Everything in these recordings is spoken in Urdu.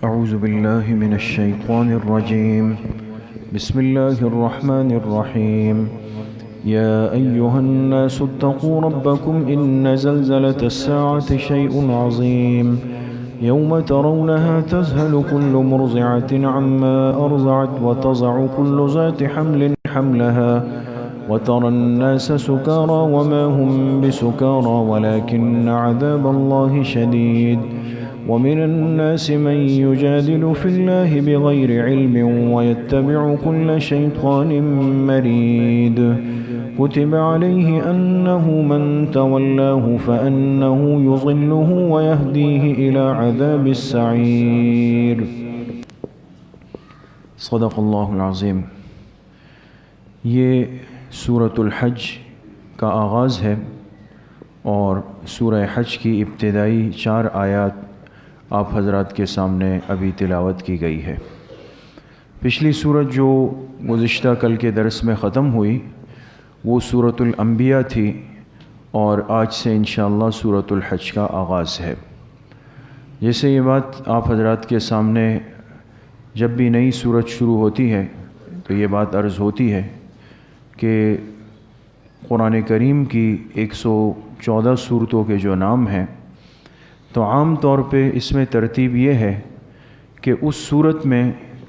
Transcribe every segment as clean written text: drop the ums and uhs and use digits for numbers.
أعوذ بالله من الشيطان الرجيم. بسم الله الرحمن الرحيم. يا أيها الناس اتقوا ربكم إن زلزلة الساعة شيء عظيم يوم ترونها تذهل كل مرضعة عما أرضعت وتضع كل ذات حمل حملها وترى الناس سكارى وما هم بسكارى ولكن عذاب الله شديد ومن الناس من يجادل في الله بغير علم ويتبع كل شيطان مريد كتب عليه أنه من تولاه فأنه يضله ويهديه إلى عذاب السعير. صدق اللہ العظیم. یہ سورۃ الحج کا آغاز ہے اور سورہ حج کی ابتدائی 4 آیات آپ حضرات کے سامنے ابھی تلاوت کی گئی ہے. پچھلی سورت جو گزشتہ کل کے درس میں ختم ہوئی وہ سورۃ الانبیاء تھی اور آج سے انشاءاللہ سورۃ الحج کا آغاز ہے. جیسے یہ بات آپ حضرات کے سامنے جب بھی نئی سورت شروع ہوتی ہے تو یہ بات عرض ہوتی ہے کہ قرآن کریم کی 114 سورتوں کے جو نام ہیں تو عام طور پہ اس میں ترتیب یہ ہے کہ اس سورت میں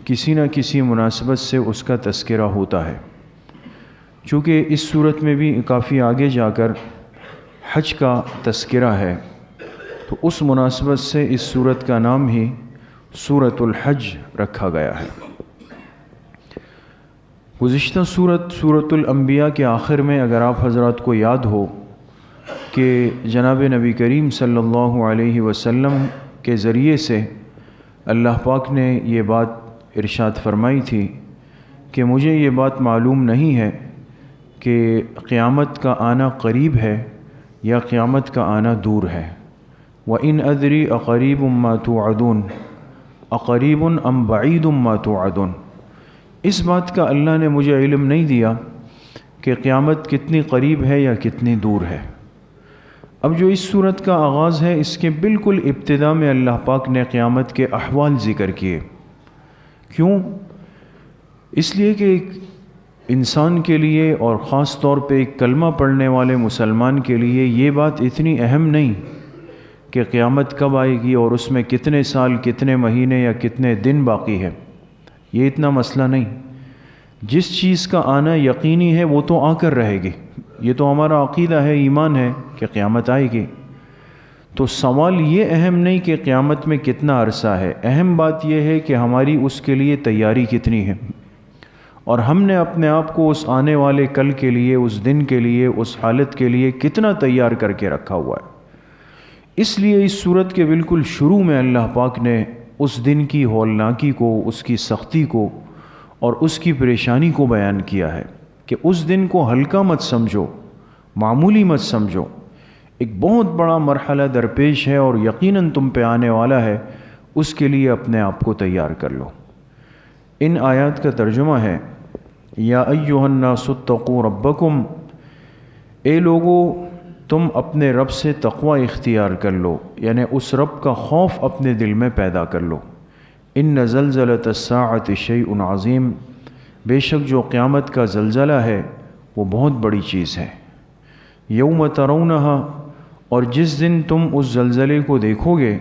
کسی نہ کسی مناسبت سے اس کا تذکرہ ہوتا ہے. چونکہ اس سورت میں بھی کافی آگے جا کر حج کا تذکرہ ہے تو اس مناسبت سے اس سورت کا نام ہی سورۃ الحج رکھا گیا ہے. گزشتہ سورۃ الانبیاء کے آخر میں اگر آپ حضرات کو یاد ہو کہ جناب نبی کریم صلی اللہ علیہ وسلم کے ذریعے سے اللہ پاک نے یہ بات ارشاد فرمائی تھی کہ مجھے یہ بات معلوم نہیں ہے کہ قیامت کا آنا قریب ہے یا قیامت کا آنا دور ہے. وَإِنْ أَدْرِي أَقَرِيبٌ مَا تُوعَدُونَ أَقَرِيبٌ أَمْ بَعِيدٌ مَا تُوعَدُونَ. اس بات کا اللہ نے مجھے علم نہیں دیا کہ قیامت کتنی قریب ہے یا کتنی دور ہے. اب جو اس صورت کا آغاز ہے اس کے بالکل ابتدا میں اللہ پاک نے قیامت کے احوال ذکر کیے. کیوں؟ اس لیے کہ ایک انسان کے لیے اور خاص طور پہ ایک کلمہ پڑھنے والے مسلمان کے لیے یہ بات اتنی اہم نہیں کہ قیامت کب آئے گی اور اس میں کتنے سال کتنے مہینے یا کتنے دن باقی ہے. یہ اتنا مسئلہ نہیں. جس چیز کا آنا یقینی ہے وہ تو آ کر رہے گی. یہ تو ہمارا عقیدہ ہے، ایمان ہے کہ قیامت آئے گی. تو سوال یہ اہم نہیں کہ قیامت میں کتنا عرصہ ہے، اہم بات یہ ہے کہ ہماری اس کے لیے تیاری کتنی ہے اور ہم نے اپنے آپ کو اس آنے والے کل کے لیے، اس دن کے لیے، اس حالت کے لیے کتنا تیار کر کے رکھا ہوا ہے. اس لیے اس سورت کے بالکل شروع میں اللہ پاک نے اس دن کی ہولناکی کو، اس کی سختی کو اور اس کی پریشانی کو بیان کیا ہے کہ اس دن کو ہلکا مت سمجھو، معمولی مت سمجھو. ایک بہت بڑا مرحلہ درپیش ہے اور یقیناً تم پہ آنے والا ہے. اس کے لیے اپنے آپ کو تیار کر لو. ان آیات کا ترجمہ ہے یا ایھا الناس اتقوا ربکم، اے لوگو تم اپنے رب سے تقوی اختیار کر لو، یعنی اس رب کا خوف اپنے دل میں پیدا کر لو. ان زلزلۃ الساعۃ شیء عظیم، بے شک جو قیامت کا زلزلہ ہے وہ بہت بڑی چیز ہے. یوم ترونہا، اور جس دن تم اس زلزلے کو دیکھو گے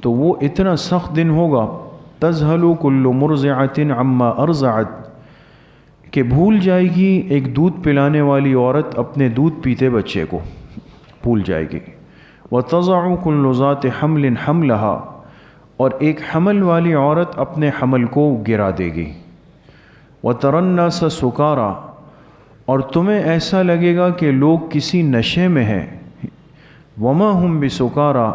تو وہ اتنا سخت دن ہوگا، تذہل کل مرضعۃ عما ارضعت، کہ بھول جائے گی ایک دودھ پلانے والی عورت اپنے دودھ پیتے بچے کو بھول جائے گی. وتضع کل ذات حمل حملها، اور ایک حمل والی عورت اپنے حمل کو گرا دے گی. وتری الناس سکارا، اور تمہیں ایسا لگے گا کہ لوگ کسی نشے میں ہیں. وما هم بسکارا،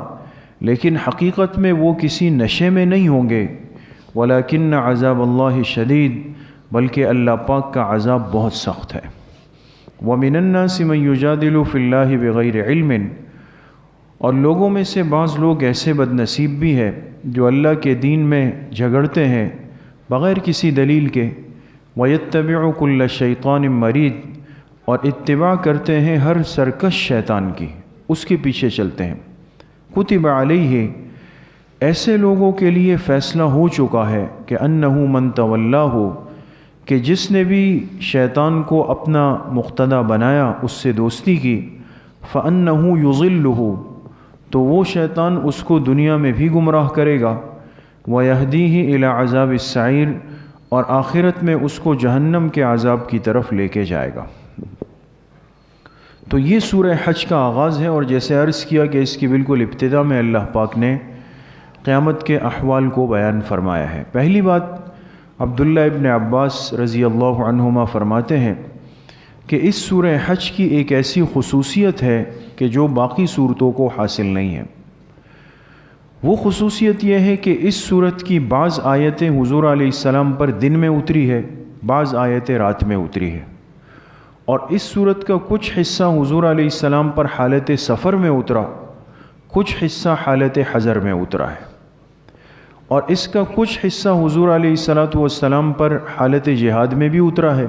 لیکن حقیقت میں وہ کسی نشے میں نہیں ہوں گے. ولکن عذاب اللہ شدید، بلکہ اللہ پاک کا عذاب بہت سخت ہے. ومن الناس من یجادل فی اللہ بغیر علم، اور لوگوں میں سے بعض لوگ ایسے بد نصیب بھی ہیں جو اللہ کے دین میں جھگڑتے ہیں بغیر کسی دلیل کے. وَيَتَّبِعُ كُلَّ شَيْطَانٍ مَرِيدٍ، اور اتباع کرتے ہیں ہر سرکش شیطان کی، اس کے پیچھے چلتے ہیں. کتب علیہ، ایسے لوگوں کے لیے فیصلہ ہو چکا ہے کہ انہو من تولا ہو، کہ جس نے بھی شیطان کو اپنا مقتدی بنایا، اس سے دوستی کی، فَأَنَّهُ يُضِلُّهُ، تو وہ شیطان اس کو دنیا میں بھی گمراہ کرے گا، وَيَهْدِيهِ إِلَى عَذَابِ السَّعِيرِ، اور آخرت میں اس کو جہنم کے عذاب کی طرف لے کے جائے گا۔ تو یہ سورہ حج کا آغاز ہے، اور جیسے عرض کیا کہ اس کی بالکل ابتدا میں اللہ پاک نے قیامت کے احوال کو بیان فرمایا ہے۔ پہلی بات، عبداللہ ابن عباس رضی اللہ عنہما فرماتے ہیں کہ اس سورہ حج کی ایک ایسی خصوصیت ہے کہ جو باقی صورتوں کو حاصل نہیں ہے۔ وہ خصوصیت یہ ہے کہ اس سورت کی بعض آیتیں حضور علیہ السلام پر دن میں اتری ہے، بعض آیتیں رات میں اتری ہے، اور اس سورت کا کچھ حصہ حضور علیہ السلام پر حالت سفر میں اترا، کچھ حصہ حالت حضر میں اترا ہے، اور اس کا کچھ حصہ حضور علیہ السلام پر حالت جہاد میں بھی اترا ہے،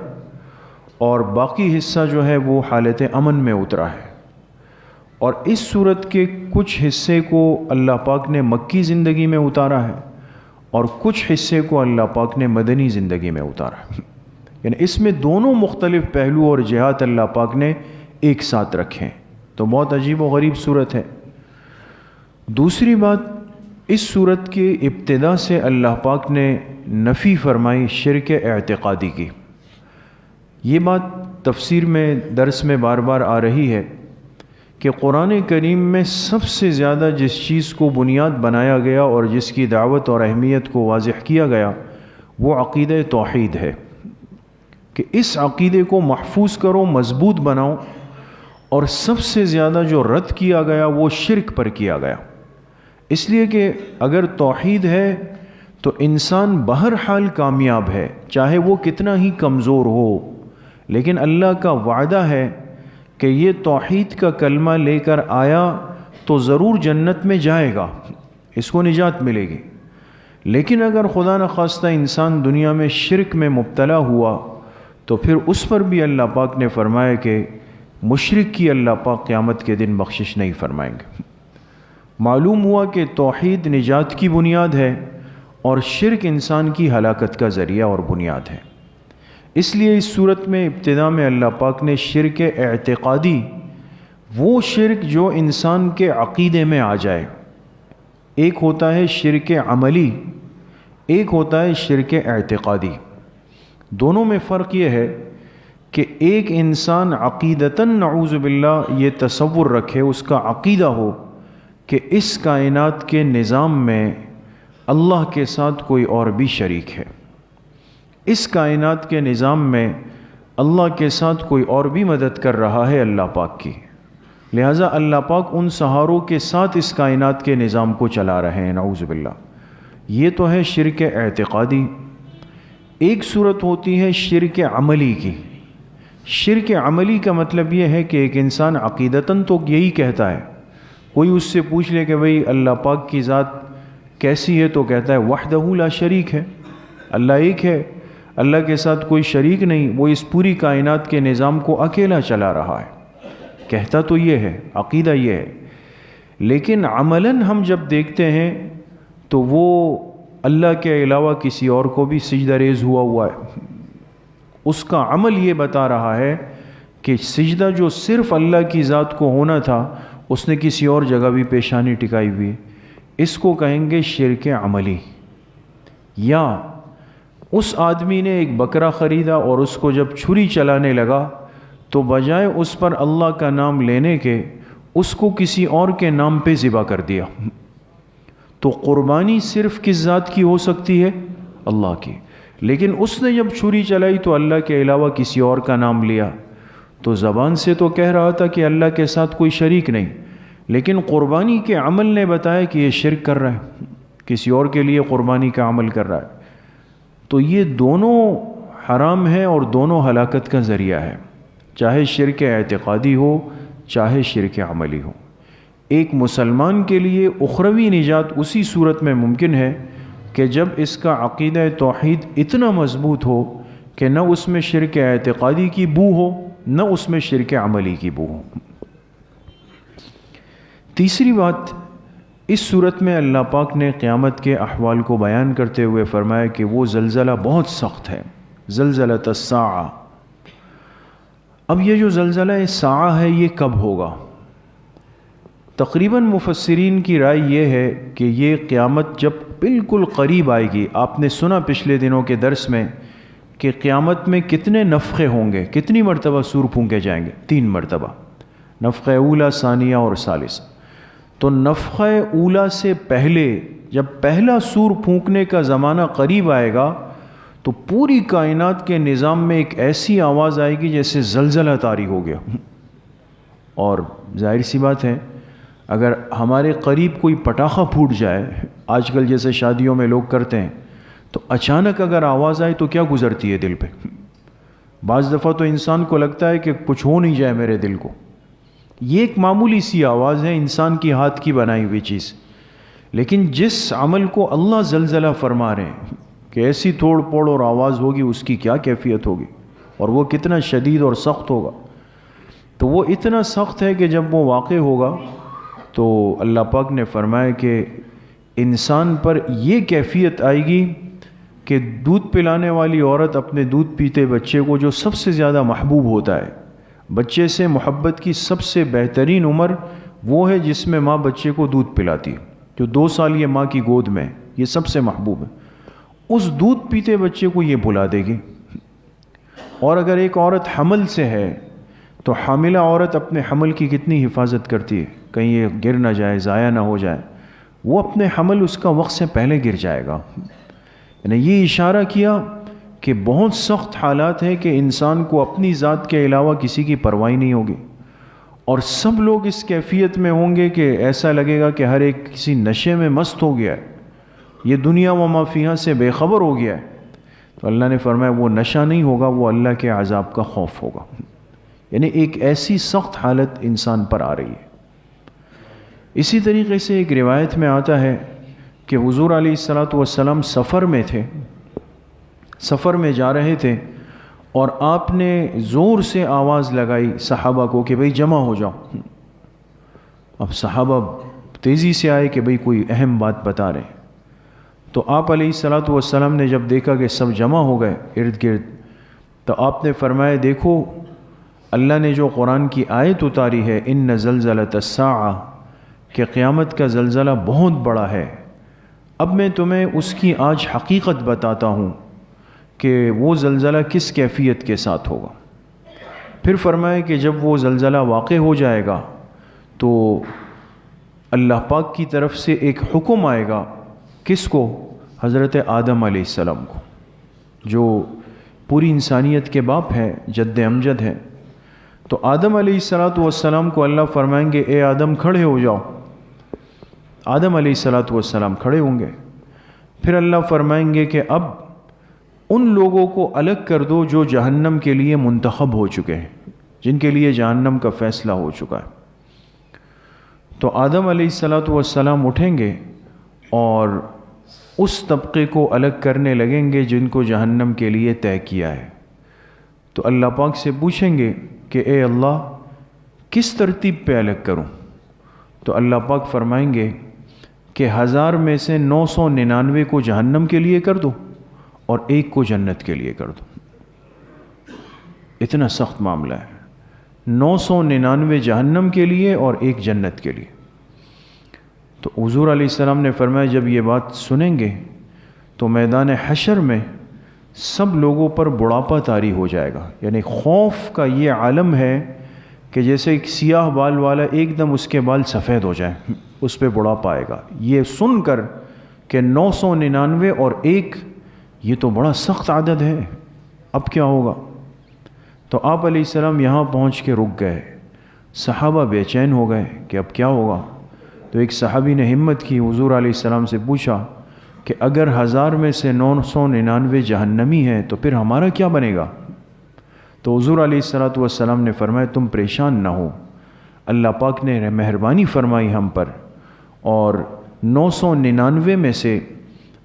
اور باقی حصہ جو ہے وہ حالت امن میں اترا ہے۔ اور اس سورت کے کچھ حصے کو اللہ پاک نے مکی زندگی میں اتارا ہے، اور کچھ حصے کو اللہ پاک نے مدنی زندگی میں اتارا ہے، یعنی اس میں دونوں مختلف پہلو اور جہات اللہ پاک نے ایک ساتھ رکھے ہیں، تو بہت عجیب و غریب صورت ہے۔ دوسری بات، اس صورت کی ابتدا سے اللہ پاک نے نفی فرمائی شرک اعتقادی کی۔ یہ بات تفسیر میں درس میں بار بار آ رہی ہے کہ قرآن کریم میں سب سے زیادہ جس چیز کو بنیاد بنایا گیا اور جس کی دعوت اور اہمیت کو واضح کیا گیا وہ عقیدہ توحید ہے، کہ اس عقیدے کو محفوظ کرو، مضبوط بناؤ، اور سب سے زیادہ جو رد کیا گیا وہ شرک پر کیا گیا، اس لیے کہ اگر توحید ہے تو انسان بہرحال کامیاب ہے، چاہے وہ کتنا ہی کمزور ہو، لیکن اللہ کا وعدہ ہے کہ یہ توحید کا کلمہ لے کر آیا تو ضرور جنت میں جائے گا، اس کو نجات ملے گی۔ لیکن اگر خدا نخواستہ انسان دنیا میں شرک میں مبتلا ہوا تو پھر اس پر بھی اللہ پاک نے فرمایا کہ مشرک کی اللہ پاک قیامت کے دن بخشش نہیں فرمائیں گے۔ معلوم ہوا کہ توحید نجات کی بنیاد ہے اور شرک انسان کی ہلاکت کا ذریعہ اور بنیاد ہے۔ اس لیے اس صورت میں ابتدا میں اللہ پاک نے شرک اعتقادی، وہ شرک جو انسان کے عقیدے میں آ جائے، ایک ہوتا ہے شرک عملی، ایک ہوتا ہے شرک اعتقادی، دونوں میں فرق یہ ہے کہ ایک انسان عقیدتاً نعوذ باللہ یہ تصور رکھے، اس کا عقیدہ ہو کہ اس کائنات کے نظام میں اللہ کے ساتھ کوئی اور بھی شریک ہے، اس کائنات کے نظام میں اللہ کے ساتھ کوئی اور بھی مدد کر رہا ہے اللہ پاک کی، لہٰذا اللہ پاک ان سہاروں کے ساتھ اس کائنات کے نظام کو چلا رہے ہیں، نعوذ باللہ۔ یہ تو ہے شرک اعتقادی۔ ایک صورت ہوتی ہے شرک عملی کی۔ شرک عملی کا مطلب یہ ہے کہ ایک انسان عقیدتاً تو یہی کہتا ہے، کوئی اس سے پوچھ لے کہ بھئی اللہ پاک کی ذات کیسی ہے تو کہتا ہے وحدہ لا شریک ہے، اللہ ایک ہے، اللہ کے ساتھ کوئی شریک نہیں، وہ اس پوری کائنات کے نظام کو اکیلا چلا رہا ہے، کہتا تو یہ ہے، عقیدہ یہ ہے، لیکن عملاً ہم جب دیکھتے ہیں تو وہ اللہ کے علاوہ کسی اور کو بھی سجدہ ریز ہوا ہے، اس کا عمل یہ بتا رہا ہے کہ سجدہ جو صرف اللہ کی ذات کو ہونا تھا اس نے کسی اور جگہ بھی پیشانی ٹکائی ہوئی ہے، اس کو کہیں گے شرک عملی۔ یا اس آدمی نے ایک بکرا خریدا اور اس کو جب چھری چلانے لگا تو بجائے اس پر اللہ کا نام لینے کے اس کو کسی اور کے نام پہ ذبح کر دیا، تو قربانی صرف کس ذات کی ہو سکتی ہے؟ اللہ کی، لیکن اس نے جب چھری چلائی تو اللہ کے علاوہ کسی اور کا نام لیا، تو زبان سے تو کہہ رہا تھا کہ اللہ کے ساتھ کوئی شریک نہیں، لیکن قربانی کے عمل نے بتایا کہ یہ شرک کر رہا ہے، کسی اور کے لیے قربانی کا عمل کر رہا ہے۔ تو یہ دونوں حرام ہیں اور دونوں ہلاکت کا ذریعہ ہے، چاہے شرک اعتقادی ہو چاہے شرک عملی ہو۔ ایک مسلمان کے لیے اخروی نجات اسی صورت میں ممکن ہے کہ جب اس کا عقیدہ توحید اتنا مضبوط ہو کہ نہ اس میں شرک اعتقادی کی بو ہو نہ اس میں شرک عملی کی بو ہو۔ تیسری بات، اس صورت میں اللہ پاک نے قیامت کے احوال کو بیان کرتے ہوئے فرمایا کہ وہ زلزلہ بہت سخت ہے، زلزلۃ الساعہ۔ اب یہ جو زلزلہ ساعہ ہے یہ کب ہوگا؟ تقریباً مفسرین کی رائے یہ ہے کہ یہ قیامت جب بالکل قریب آئے گی۔ آپ نے سنا پچھلے دنوں کے درس میں کہ قیامت میں کتنے نفخے ہوں گے، کتنی مرتبہ سور پھونکے جائیں گے؟ 3 مرتبہ، نفخہ اولا، ثانیہ اور ثالثہ۔ تو نفخہ اولا سے پہلے جب پہلا سور پھونکنے کا زمانہ قریب آئے گا تو پوری کائنات کے نظام میں ایک ایسی آواز آئے گی جیسے زلزلہ طاری ہو گیا۔ اور ظاہر سی بات ہے اگر ہمارے قریب کوئی پٹاخہ پھوٹ جائے، آج کل جیسے شادیوں میں لوگ کرتے ہیں، تو اچانک اگر آواز آئے تو کیا گزرتی ہے دل پہ؟ بعض دفعہ تو انسان کو لگتا ہے کہ کچھ ہو نہیں جائے میرے دل کو۔ یہ ایک معمولی سی آواز ہے، انسان کی ہاتھ کی بنائی ہوئی چیز، لیکن جس عمل کو اللہ زلزلہ فرما رہے ہیں کہ ایسی توڑ پھوڑ اور آواز ہوگی، اس کی کیا کیفیت ہوگی اور وہ کتنا شدید اور سخت ہوگا۔ تو وہ اتنا سخت ہے کہ جب وہ واقع ہوگا تو اللہ پاک نے فرمایا کہ انسان پر یہ کیفیت آئے گی کہ دودھ پلانے والی عورت اپنے دودھ پیتے بچے کو، جو سب سے زیادہ محبوب ہوتا ہے، بچے سے محبت کی سب سے بہترین عمر وہ ہے جس میں ماں بچے کو دودھ پلاتی ہے، جو 2 سال یہ ماں کی گود میں، یہ سب سے محبوب ہے۔ اس دودھ پیتے بچے کو یہ بلا دے گی۔ اور اگر ایک عورت حمل سے ہے تو حاملہ عورت اپنے حمل کی کتنی حفاظت کرتی ہے، کہیں یہ گر نہ جائے، ضائع نہ ہو جائے، وہ اپنے حمل اس کا وقت سے پہلے گر جائے گا۔ یعنی یہ اشارہ کیا کہ بہت سخت حالات ہیں کہ انسان کو اپنی ذات کے علاوہ کسی کی پرواہ نہیں ہوگی، اور سب لوگ اس کیفیت میں ہوں گے کہ ایسا لگے گا کہ ہر ایک کسی نشے میں مست ہو گیا ہے، یہ دنیا و ما فیہا سے بے خبر ہو گیا ہے۔ تو اللہ نے فرمایا وہ نشہ نہیں ہوگا، وہ اللہ کے عذاب کا خوف ہوگا۔ یعنی ایک ایسی سخت حالت انسان پر آ رہی ہے۔ اسی طریقے سے ایک روایت میں آتا ہے کہ حضور علیہ الصلاۃ والسلام سفر میں تھے، سفر میں جا رہے تھے، اور آپ نے زور سے آواز لگائی صحابہ کو کہ بھئی جمع ہو جاؤ۔ اب صحابہ تیزی سے آئے کہ بھئی کوئی اہم بات بتا رہے ہیں۔ تو آپ علیہ الصلاۃ والسلام نے جب دیکھا کہ سب جمع ہو گئے ارد گرد، تو آپ نے فرمایا دیکھو اللہ نے جو قرآن کی آیت اتاری ہے، ان زلزلۃ الساعہ، کہ قیامت کا زلزلہ بہت بڑا ہے، اب میں تمہیں اس کی آج حقیقت بتاتا ہوں کہ وہ زلزلہ کس کیفیت کے ساتھ ہوگا۔ پھر فرمایا کہ جب وہ زلزلہ واقع ہو جائے گا تو اللہ پاک کی طرف سے ایک حکم آئے گا، کس کو؟ حضرت آدم علیہ السلام کو، جو پوری انسانیت کے باپ ہیں، جد امجد ہیں۔ تو آدم علیہ السلام کو اللہ فرمائیں گے اے آدم کھڑے ہو جاؤ۔ آدم علیہ السلام کھڑے ہوں گے۔ پھر اللہ فرمائیں گے کہ اب ان لوگوں کو الگ کر دو جو جہنم کے لیے منتخب ہو چکے ہیں، جن کے لیے جہنم کا فیصلہ ہو چکا ہے۔ تو آدم علیہ السلام اٹھیں گے اور اس طبقے کو الگ کرنے لگیں گے جن کو جہنم کے لیے طے کیا ہے۔ تو اللہ پاک سے پوچھیں گے کہ اے اللہ کس ترتیب پہ الگ کروں؟ تو اللہ پاک فرمائیں گے کہ 1000 میں سے 999 کو جہنم کے لیے کر دو اور 1 کو جنت کے لیے کر دو۔ اتنا سخت معاملہ ہے، 999 جہنم کے لیے اور 1 جنت کے لیے۔ تو حضور علیہ السلام نے فرمایا جب یہ بات سنیں گے تو میدان حشر میں سب لوگوں پر بڑھاپا طاری ہو جائے گا۔ یعنی خوف کا یہ عالم ہے کہ جیسے ایک سیاہ بال والا ایک دم اس کے بال سفید ہو جائیں، اس پہ بڑھاپا آئے گا۔ یہ سن کر کہ 999 اور 1، یہ تو بڑا سخت عدد ہے، اب کیا ہوگا؟ تو آپ علیہ السلام یہاں پہنچ کے رک گئے، صحابہ بے چین ہو گئے کہ اب کیا ہوگا۔ تو ایک صحابی نے ہمت کی، حضور علیہ السلام سے پوچھا کہ اگر 1000 میں سے 999 جہنمی ہیں تو پھر ہمارا کیا بنے گا؟ تو حضور علیہ السلام نے فرمایا تم پریشان نہ ہو، اللہ پاک نے مہربانی فرمائی ہم پر، اور 999 میں سے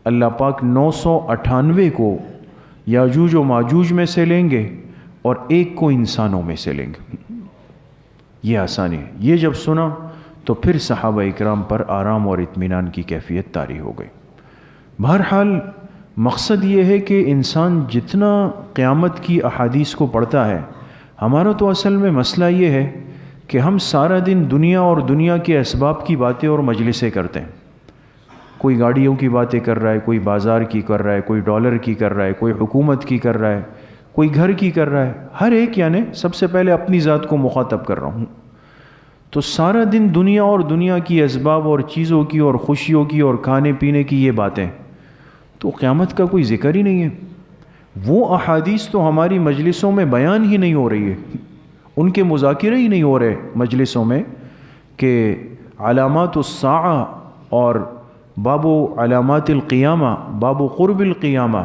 اللہ پاک 998 کو یاجوج و ماجوج میں سے لیں گے اور 1 کو انسانوں میں سے لیں گے۔ یہ آسانی ہے۔ یہ جب سنا تو پھر صحابہ اکرام پر آرام اور اطمینان کی کیفیت طاری ہو گئی۔ بہرحال مقصد یہ ہے کہ انسان جتنا قیامت کی احادیث کو پڑھتا ہے، ہمارا تو اصل میں مسئلہ یہ ہے کہ ہم سارا دن دنیا اور دنیا کے اسباب کی باتیں اور مجلسیں کرتے ہیں۔ کوئی گاڑیوں کی باتیں کر رہا ہے، کوئی بازار کی کر رہا ہے، کوئی ڈالر کی کر رہا ہے، کوئی حکومت کی کر رہا ہے، کوئی گھر کی کر رہا ہے، ہر ایک یعنی سب سے پہلے اپنی ذات کو مخاطب کر رہا ہوں۔ تو سارا دن دنیا اور دنیا کی اسباب اور چیزوں کی اور خوشیوں کی اور کھانے پینے کی یہ باتیں، تو قیامت کا کوئی ذکر ہی نہیں ہے۔ وہ احادیث تو ہماری مجلسوں میں بیان ہی نہیں ہو رہی ہے، ان کے مذاکرے ہی نہیں ہو رہے مجلسوں میں کہ علامات الساعہ اور باب علامات القیامہ، باب قرب القیامہ،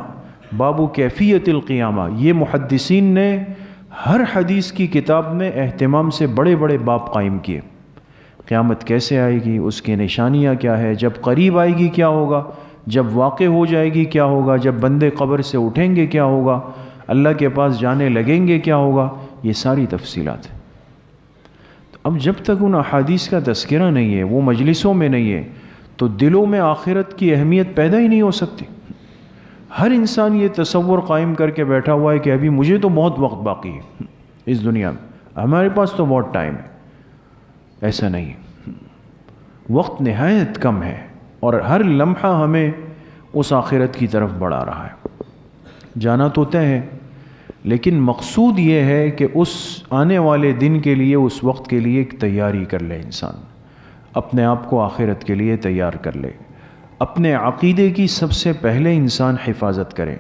باب کیفیت القیامہ، یہ محدثین نے ہر حدیث کی کتاب میں اہتمام سے بڑے بڑے باب قائم کیے۔ قیامت کیسے آئے گی، اس کی نشانیاں کیا ہے، جب قریب آئے گی کیا ہوگا، جب واقع ہو جائے گی کیا ہوگا، جب بندے قبر سے اٹھیں گے کیا ہوگا، اللہ کے پاس جانے لگیں گے کیا ہوگا، یہ ساری تفصیلات ہیں۔ تو اب جب تک ان احادیث کا تذکرہ نہیں ہے، وہ مجلسوں میں نہیں ہے، تو دلوں میں آخرت کی اہمیت پیدا ہی نہیں ہو سکتی۔ ہر انسان یہ تصور قائم کر کے بیٹھا ہوا ہے کہ ابھی مجھے تو بہت وقت باقی ہے اس دنیا میں، ہمارے پاس تو بہت ٹائم ہے۔ ایسا نہیں ہے، وقت نہایت کم ہے اور ہر لمحہ ہمیں اس آخرت کی طرف بڑھا رہا ہے۔ جانا تو طے ہے، لیکن مقصود یہ ہے کہ اس آنے والے دن کے لیے، اس وقت کے لیے ایک تیاری کر لے انسان، اپنے آپ کو آخرت کے لیے تیار کر لے، اپنے عقیدے کی سب سے پہلے انسان حفاظت کرے۔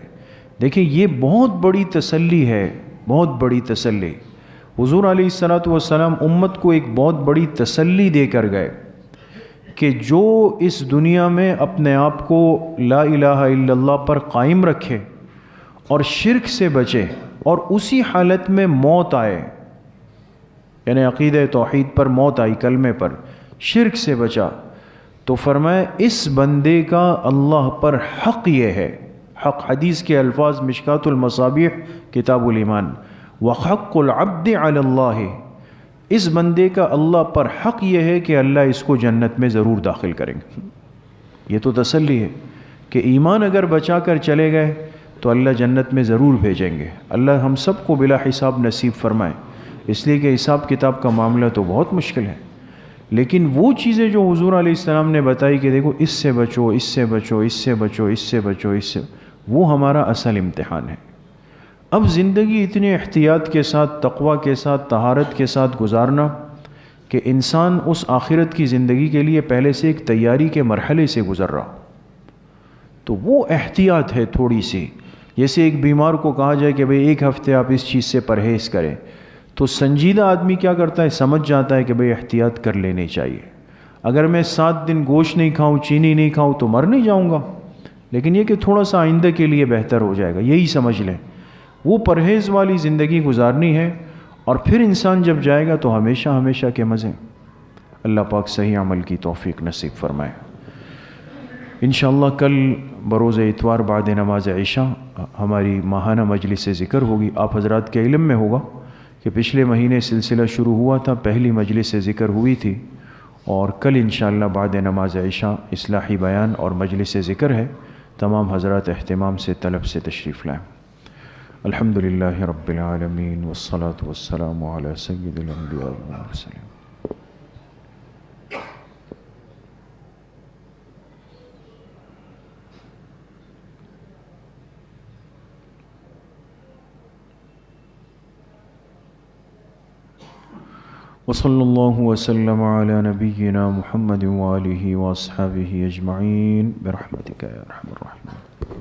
دیکھیں یہ بہت بڑی تسلی ہے، بہت بڑی تسلی۔ حضور علیہ الصلوۃ والسلام امت کو ایک بہت بڑی تسلی دے کر گئے کہ جو اس دنیا میں اپنے آپ کو لا الہ الا اللہ پر قائم رکھے اور شرک سے بچے اور اسی حالت میں موت آئے، یعنی عقیدہ توحید پر موت آئی، کلمے پر، شرک سے بچا، تو فرمایا اس بندے کا اللہ پر حق یہ ہے، حق حدیث کے الفاظ مشکات المصابیح کتاب الایمان، وحق العبد علی اللہ، اس بندے کا اللہ پر حق یہ ہے کہ اللہ اس کو جنت میں ضرور داخل کریں گے۔ یہ تو تسلی ہے کہ ایمان اگر بچا کر چلے گئے تو اللہ جنت میں ضرور بھیجیں گے۔ اللہ ہم سب کو بلا حساب نصیب فرمائے، اس لیے کہ حساب کتاب کا معاملہ تو بہت مشکل ہے، لیکن وہ چیزیں جو حضور علیہ السلام نے بتائی کہ دیکھو اس سے بچو، اس سے بچو، اس سے بچو، اس سے بچو، اس سے، وہ ہمارا اصل امتحان ہے۔ اب زندگی اتنی احتیاط کے ساتھ، تقوی کے ساتھ، طہارت کے ساتھ گزارنا کہ انسان اس آخرت کی زندگی کے لیے پہلے سے ایک تیاری کے مرحلے سے گزر رہا، تو وہ احتیاط ہے تھوڑی سی۔ جیسے ایک بیمار کو کہا جائے کہ بھئی ایک ہفتے آپ اس چیز سے پرہیز کریں، تو سنجیدہ آدمی کیا کرتا ہے، سمجھ جاتا ہے کہ بھئی احتیاط کر لینے چاہیے۔ اگر میں 7 دن گوشت نہیں کھاؤں، چینی نہیں کھاؤں تو مر نہیں جاؤں گا، لیکن یہ کہ تھوڑا سا آئندہ کے لیے بہتر ہو جائے گا، یہی سمجھ لیں۔ وہ پرہیز والی زندگی گزارنی ہے، اور پھر انسان جب جائے گا تو ہمیشہ ہمیشہ کے مزے۔ اللہ پاک صحیح عمل کی توفیق نصیب فرمائے۔ انشاءاللہ کل بروز اتوار بعد نماز عشاء ہماری ماہانہ مجلس ذکر ہوگی۔ آپ حضرات کے علم میں ہوگا کہ پچھلے مہینے سلسلہ شروع ہوا تھا، پہلی مجلس ذکر ہوئی تھی، اور کل انشاءاللہ بعد نماز عشاء اصلاحی بیان اور مجلس ذکر ہے۔ تمام حضرات اہتمام سے طلب سے تشریف لائیں۔ الحمدللہ رب العالمین والصلاة والسلام علی سید الانبیاء والمرسلین۔ وصلی اللہ وسلم علی نبینا محمد وآلہ واصحابہ اجمعین برحمتک یا ارحم الراحمین۔